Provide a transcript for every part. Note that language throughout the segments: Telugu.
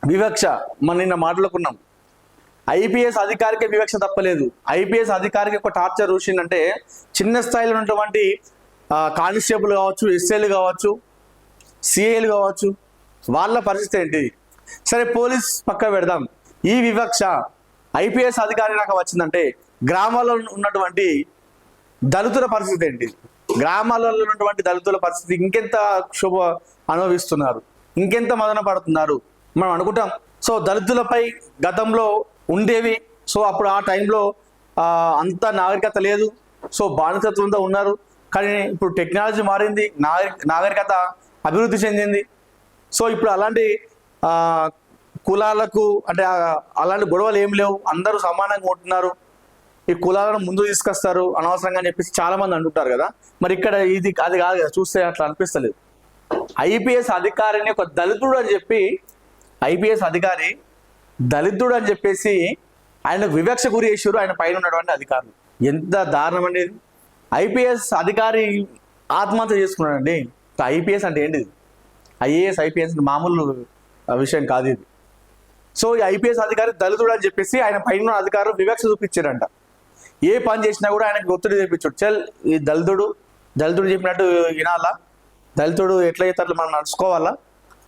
వివక్ష మన నిన్న మాట్లాడుకున్నాం. ఐపీఎస్ అధికారికే వివక్ష తప్పలేదు. ఐపీఎస్ అధికారికి ఒక టార్చర్ చూసిందంటే చిన్న స్థాయిలో ఉన్నటువంటి కానిస్టేబుల్ కావచ్చు, ఎస్ఐలు కావచ్చు, సిఐలు కావచ్చు, వాళ్ళ పరిస్థితి ఏంటి? సరే పోలీస్ పక్క పెడదాం. ఈ వివక్ష ఐపీఎస్ అధికారి నాకు వచ్చిందంటే గ్రామాల్లో ఉన్నటువంటి దళితుల పరిస్థితి ఏంటి? గ్రామాలలో ఉన్నటువంటి దళితుల పరిస్థితి ఇంకెంత శుభ అనుభవిస్తున్నారు, ఇంకెంత మదన పడుతున్నారు మనం అనుకుంటాం. సో దళితులపై గతంలో ఉండేవి. సో అప్పుడు ఆ టైంలో అంత నాగరికత లేదు. సో బానిసత్వంతో ఉన్నారు. కానీ ఇప్పుడు టెక్నాలజీ మారింది, నాగరికత అభివృద్ధి చెందింది. సో ఇప్పుడు అలాంటి కులాలకు అంటే అలాంటి గొడవలు ఏం లేవు, అందరూ సమానంగా ఉంటున్నారు. ఈ కులాలను ముందు తీసుకొస్తారు అనవసరంగా అని చెప్పేసి చాలా మంది అంటుంటారు కదా. మరి ఇక్కడ ఇది అది కాదు కదా, చూస్తే అట్లా అనిపిస్తలేదు. ఐపీఎస్ అధికారిని ఒక దళితుడు అని చెప్పి, ఐపీఎస్ అధికారి దళితుడు అని చెప్పేసి ఆయన వివక్ష గురి చేసారు ఆయన పైన ఉన్నటువంటి అధికారులు. ఎంత దారుణం అండి! ఐపీఎస్ అధికారి ఆత్మహత్య చేసుకున్నాడండి. ఐపీఎస్ అంటే ఏంటిది? ఐఏఎస్ ఐపీఎస్ మామూలు విషయం కాదు ఇది. సో ఈ ఐపీఎస్ అధికారి దళితుడు అని చెప్పేసి ఆయన పైన అధికారులు వివక్ష చూపించారంట. ఏ పని చేసినా కూడా ఆయనకి ఒత్తిడి తెప్పించాడు. చల్ ఈ దళితుడు చెప్పినట్టు వినాలా, దళితుడు ఎట్లా చేస్తే అట్లా మనం నడుచుకోవాలా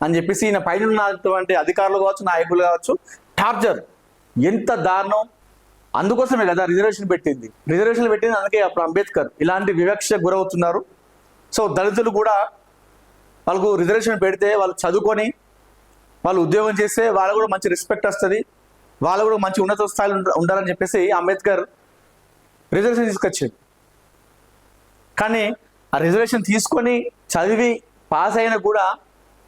అని చెప్పేసి ఈయన పైన ఉన్నటువంటి అధికారులు కావచ్చు, నాయకులు కావచ్చు, టార్చర్. ఎంత దారుణం! అందుకోసమే కదా రిజర్వేషన్ పెట్టింది అందుకే అప్పుడు అంబేద్కర్. ఇలాంటి వివక్ష గురవుతున్నారు. సో దళితులు కూడా వాళ్ళకు రిజర్వేషన్ పెడితే వాళ్ళు చదువుకొని వాళ్ళు ఉద్యోగం చేస్తే వాళ్ళు కూడా మంచి రెస్పెక్ట్ వస్తుంది, వాళ్ళు కూడా మంచి ఉన్నత స్థాయిలో ఉండాలని చెప్పేసి అంబేద్కర్ రిజర్వేషన్ తీసుకొచ్చింది. కానీ ఆ రిజర్వేషన్ తీసుకొని చదివి పాస్ అయినా కూడా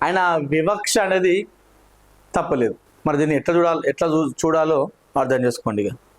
ఆయన వివక్ష అనేది తప్పలేదు. మరి దీన్ని ఎట్లా చూడాలో అర్థం చేసుకోండి ఇక.